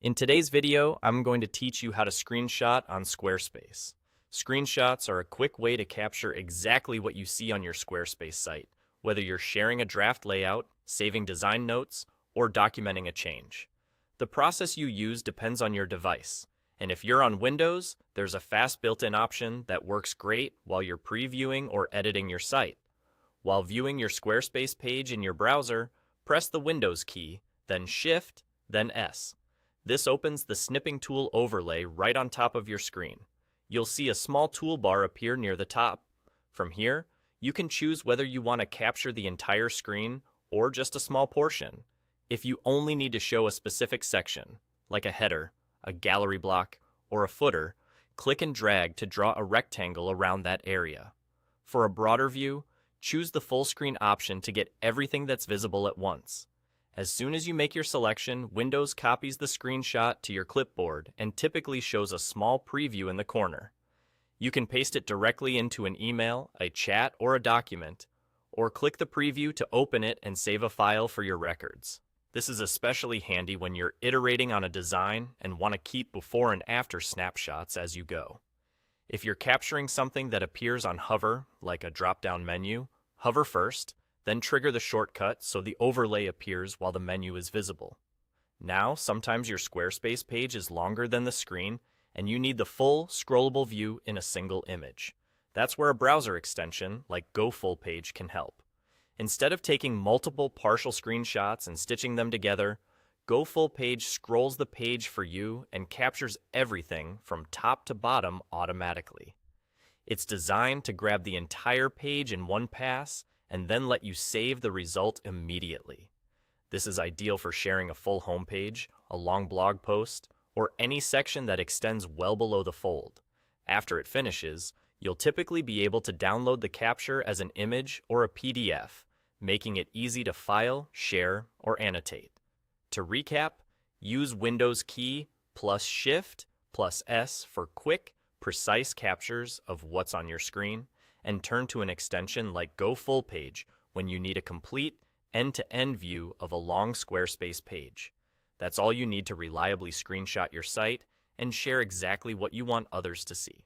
In today's video, I'm going to teach you how to screenshot on Squarespace. Screenshots are a quick way to capture exactly what you see on your Squarespace site, whether you're sharing a draft layout, saving design notes, or documenting a change. The process you use depends on your device, and if you're on Windows, there's a fast built-in option that works great while you're previewing or editing your site. While viewing your Squarespace page in your browser, press the Windows key, then Shift, then S. This opens the snipping tool overlay right on top of your screen. You'll see a small toolbar appear near the top. From here, you can choose whether you want to capture the entire screen or just a small portion. If you only need to show a specific section, like a header, a gallery block, or a footer, click and drag to draw a rectangle around that area. For a broader view, choose the full screen option to get everything that's visible at once. As soon as you make your selection, Windows copies the screenshot to your clipboard and typically shows a small preview in the corner. You can paste it directly into an email, a chat, or a document, or click the preview to open it and save a file for your records. This is especially handy when you're iterating on a design and want to keep before and after snapshots as you go. If you're capturing something that appears on hover, like a drop-down menu, hover first, then trigger the shortcut so the overlay appears while the menu is visible. Now, sometimes your Squarespace page is longer than the screen, and you need the full, scrollable view in a single image. That's where a browser extension, like Go Full Page, can help. Instead of taking multiple partial screenshots and stitching them together, Go Full Page scrolls the page for you and captures everything from top to bottom automatically. It's designed to grab the entire page in one pass and then let you save the result immediately. This is ideal for sharing a full homepage, a long blog post, or any section that extends well below the fold. After it finishes, you'll typically be able to download the capture as an image or a PDF, making it easy to file, share, or annotate. To recap, use Windows key plus Shift plus S for quick, precise captures of what's on your screen, and turn to an extension like Go Full Page when you need a complete, end-to-end view of a long Squarespace page. That's all you need to reliably screenshot your site and share exactly what you want others to see.